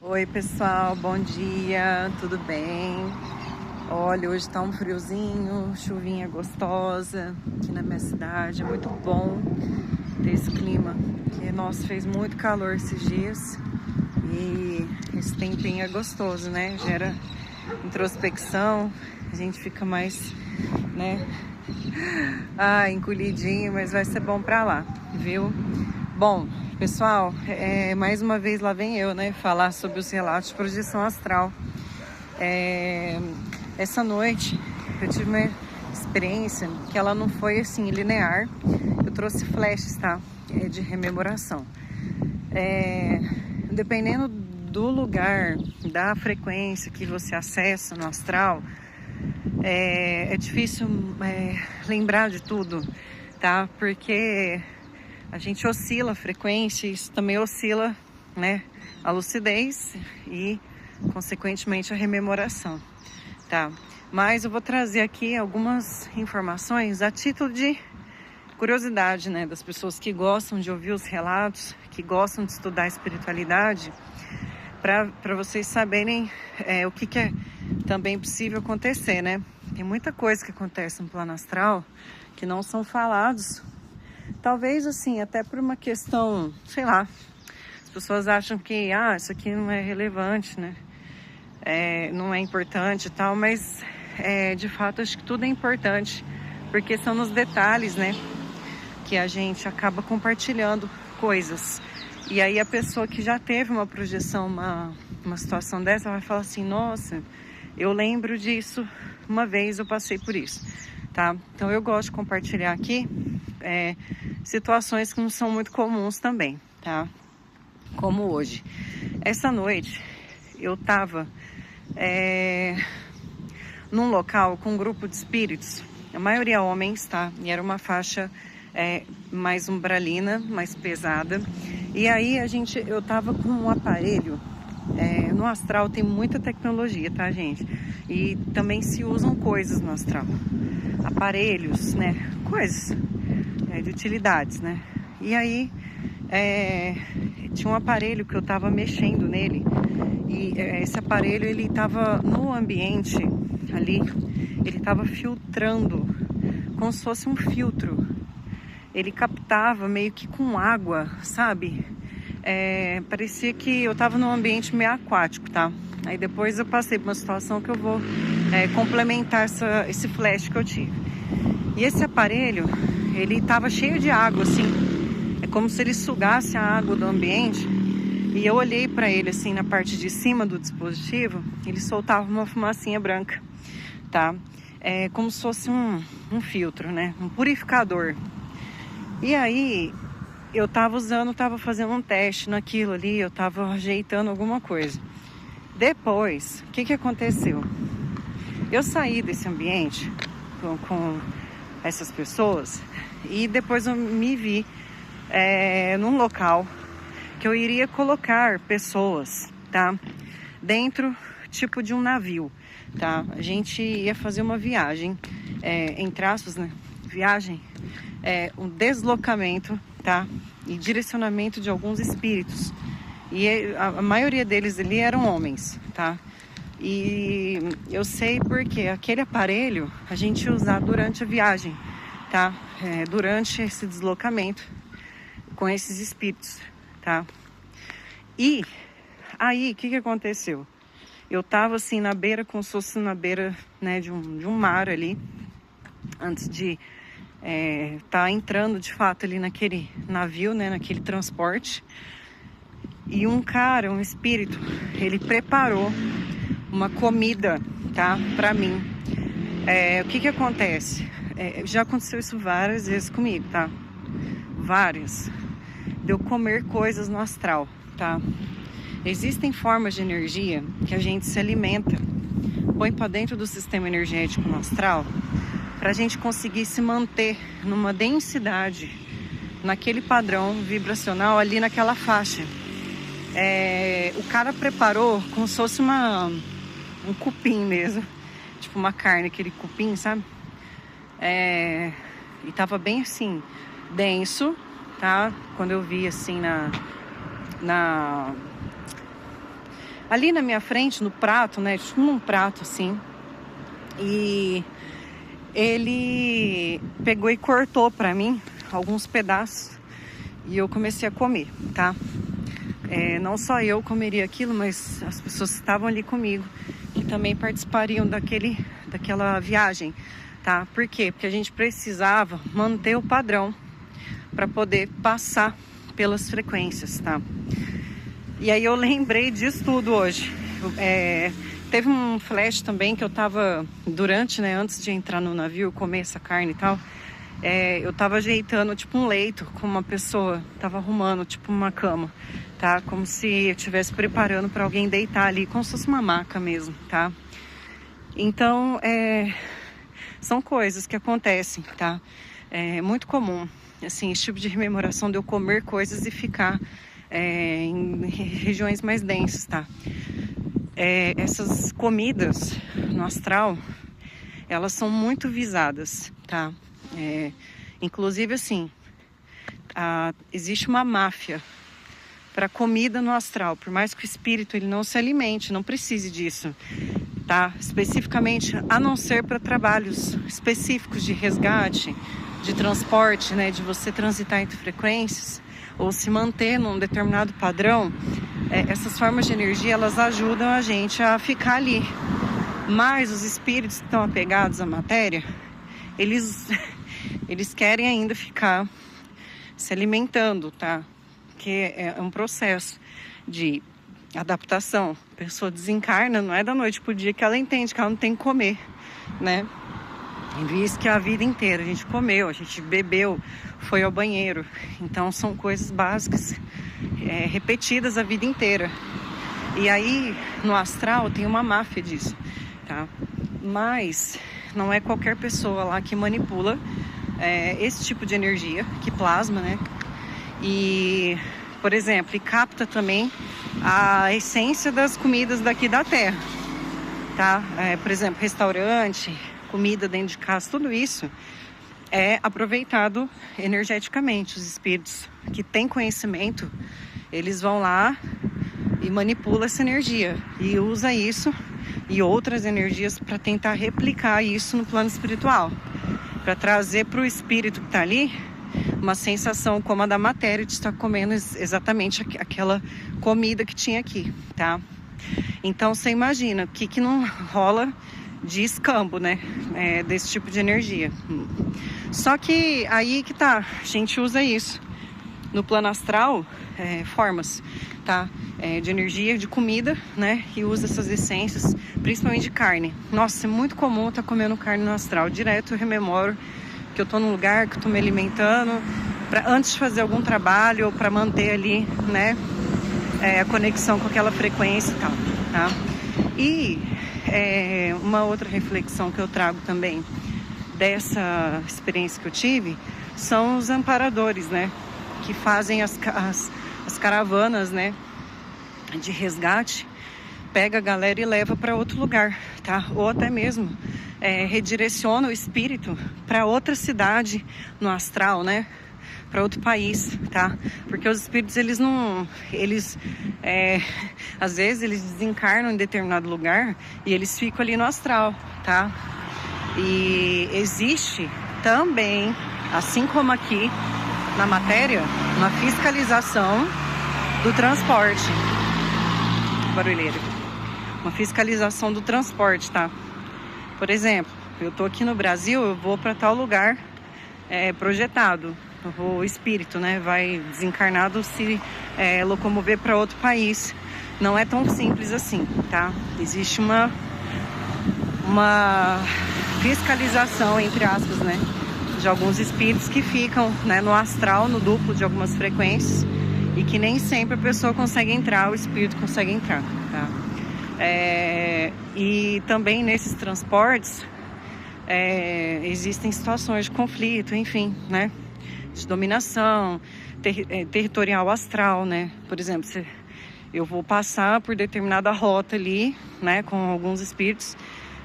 Oi pessoal, bom dia, tudo bem? Olha, hoje tá um friozinho, chuvinha gostosa aqui na minha cidade, é muito bom ter esse clima, porque nossa, fez muito calor esses dias e esse tempinho é gostoso, né? Gera introspecção, a gente fica mais, né? Encolhidinho, mas vai ser bom pra lá, viu? Bom, pessoal, mais uma vez lá vem eu, né, falar sobre os relatos de projeção astral. Essa noite eu tive uma experiência que ela não foi assim linear. Eu trouxe flashes, tá? De rememoração. Dependendo do lugar, da frequência que você acessa no astral, é difícil lembrar de tudo, tá? Porque a gente oscila a frequência, isso também oscila, né, a lucidez e, consequentemente, a rememoração, tá? Mas eu vou trazer aqui algumas informações a título de curiosidade, né, das pessoas que gostam de ouvir os relatos, que gostam de estudar a espiritualidade, para vocês saberem o que é também possível acontecer, né? Tem muita coisa que acontece no plano astral que não são falados. Talvez assim, até por uma questão, sei lá, as pessoas acham que isso aqui não é relevante, né? Não é importante e tal, mas de fato acho que tudo é importante, porque são nos detalhes, né, que a gente acaba compartilhando coisas. E aí a pessoa que já teve uma projeção, uma situação dessa, vai falar assim, nossa, eu lembro disso, uma vez eu passei por isso, tá? Então eu gosto de compartilhar aqui situações que não são muito comuns também, tá? Como hoje. Essa noite eu tava num local com um grupo de espíritos, a maioria homens, tá? E era uma faixa mais umbralina, mais pesada. E aí eu tava com um aparelho, no astral tem muita tecnologia, tá, gente? E também se usam coisas no astral, aparelhos, né? Coisas de utilidades, né? E aí tinha um aparelho que eu tava mexendo nele e esse aparelho ele tava no ambiente ali, ele tava filtrando como se fosse um filtro. Ele captava meio que com água, sabe? Parecia que eu tava num ambiente meio aquático, tá? Aí depois eu passei por uma situação que eu vou complementar esse flash que eu tive. E esse aparelho, ele tava cheio de água, assim. É como se ele sugasse a água do ambiente. E eu olhei para ele, assim, na parte de cima do dispositivo, ele soltava uma fumacinha branca, tá? É como se fosse um filtro, né? Um purificador. E aí, eu tava fazendo um teste naquilo ali, eu tava ajeitando alguma coisa. Depois, o que aconteceu? Eu saí desse ambiente com essas pessoas e depois eu me vi num local que eu iria colocar pessoas, tá? Dentro, tipo de um navio, tá? A gente ia fazer uma viagem, entre aspas, né? Viagem, um deslocamento, tá? E direcionamento de alguns espíritos. E a maioria deles ali eram homens, tá? E eu sei porque aquele aparelho a gente ia usar durante a viagem, tá? Durante esse deslocamento com esses espíritos, tá? E aí, o que aconteceu? Eu tava assim na beira, como se fosse na beira, né, de um mar ali, antes de tá entrando de fato ali naquele navio, né, naquele transporte. E um espírito, ele preparou uma comida, tá, pra mim. O que acontece? Já aconteceu isso várias vezes comigo, tá? Várias. De eu comer coisas no astral, tá? Existem formas de energia que a gente se alimenta, põe pra dentro do sistema energético no astral, pra gente conseguir se manter numa densidade, naquele padrão vibracional ali naquela faixa. O cara preparou como se fosse um cupim mesmo, tipo uma carne, aquele cupim, sabe? E tava bem assim, denso, tá? Quando eu vi assim ali na minha frente, no prato, né? Tipo num prato assim. E ele pegou e cortou pra mim alguns pedaços e eu comecei a comer, tá? Não só eu comeria aquilo, mas as pessoas que estavam ali comigo, que também participariam daquela viagem, tá? Por quê? Porque a gente precisava manter o padrão para poder passar pelas frequências, tá? E aí eu lembrei disso tudo hoje. Teve um flash também que eu tava, antes de entrar no navio, comer essa carne e tal, eu tava ajeitando tipo um leito com uma pessoa, tava arrumando tipo uma cama, tá? Como se eu estivesse preparando para alguém deitar ali, como se fosse uma maca mesmo, tá? Então, são coisas que acontecem, tá? É muito comum, assim, esse tipo de rememoração de eu comer coisas e ficar em regiões mais densas, tá? Essas comidas no astral, elas são muito visadas, tá? Inclusive, assim, existe uma máfia para comida no astral, por mais que o espírito ele não se alimente, não precise disso, tá? Especificamente, a não ser para trabalhos específicos de resgate, de transporte, né? De você transitar entre frequências ou se manter num determinado padrão. Essas formas de energia, elas ajudam a gente a ficar ali. Mas os espíritos que estão apegados à matéria, eles querem ainda ficar se alimentando, tá? Que é um processo de adaptação. A pessoa desencarna, não é da noite pro dia que ela entende que ela não tem que comer, né? Em vez que a vida inteira a gente comeu, a gente bebeu, foi ao banheiro. Então são coisas básicas, repetidas a vida inteira. E aí no astral tem uma máfia disso, tá? Mas não é qualquer pessoa lá que manipula esse tipo de energia, que plasma, né? E, por exemplo, capta também a essência das comidas daqui da Terra, tá? Por exemplo, restaurante, comida dentro de casa, tudo isso é aproveitado energeticamente. Os espíritos que têm conhecimento, eles vão lá e manipulam essa energia e usa isso e outras energias para tentar replicar isso no plano espiritual, para trazer para o espírito que está ali uma sensação como a da matéria de estar comendo exatamente aquela comida que tinha aqui, tá? Então você imagina o que não rola de escambo, né? Desse tipo de energia. Só que aí que tá, a gente usa isso no plano astral, formas, tá? De energia, de comida, né? E usa essas essências, principalmente de carne. Nossa, é muito comum estar comendo carne no astral. Direto eu rememoro que eu tô num lugar que eu tô me alimentando antes de fazer algum trabalho ou para manter ali, né? A conexão com aquela frequência e tal, tá? E uma outra reflexão que eu trago também dessa experiência que eu tive são os amparadores, né? Que fazem as caravanas, né? De resgate, pega a galera e leva para outro lugar, tá? Ou até mesmo redireciona o espírito para outra cidade no astral, né? Para outro país, tá? Porque os espíritos, às vezes eles desencarnam em determinado lugar e eles ficam ali no astral, tá? E existe também, assim como aqui na matéria, uma fiscalização do transporte. Barulheira. Uma fiscalização do transporte, tá? Por exemplo, eu tô aqui no Brasil, eu vou para tal lugar projetado. O espírito, né, vai desencarnado se locomover para outro país. Não é tão simples assim, tá? Existe uma fiscalização, entre aspas, né, de alguns espíritos que ficam, né, no astral, no duplo de algumas frequências e que nem sempre a pessoa consegue entrar, o espírito consegue entrar, tá? E também nesses transportes existem situações de conflito, enfim, né? De dominação territorial astral, né? Por exemplo, eu vou passar por determinada rota ali, né? Com alguns espíritos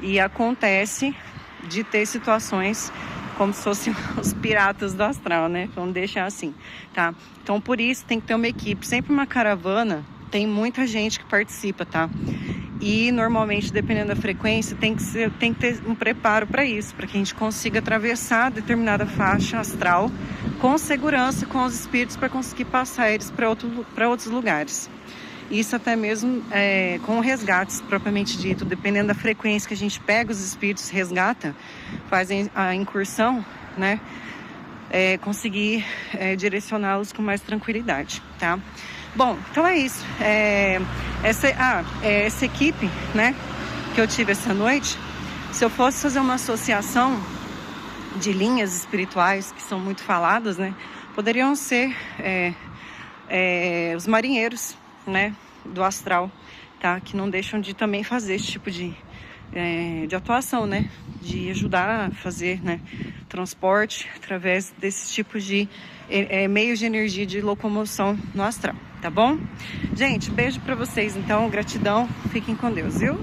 e acontece de ter situações como se fossem os piratas do astral, né? Vamos deixar assim, tá? Então, por isso, tem que ter uma equipe, sempre uma caravana tem muita gente que participa, tá? E normalmente, dependendo da frequência, tem que ter um preparo para isso, para que a gente consiga atravessar determinada faixa astral com segurança com os espíritos, para conseguir passar eles para outros lugares. Isso até mesmo com resgates propriamente dito, dependendo da frequência que a gente pega os espíritos, resgata, fazem a incursão, né? Conseguir direcioná-los com mais tranquilidade, tá? Bom, então é isso. Essa equipe, né, que eu tive essa noite, se eu fosse fazer uma associação de linhas espirituais que são muito faladas, né, poderiam ser os marinheiros, né, do astral, tá, que não deixam de também fazer esse tipo de atuação, né, de ajudar a fazer, né, transporte através desses tipos de meios de energia de locomoção no astral, tá bom? Gente, beijo pra vocês então, gratidão, fiquem com Deus, viu?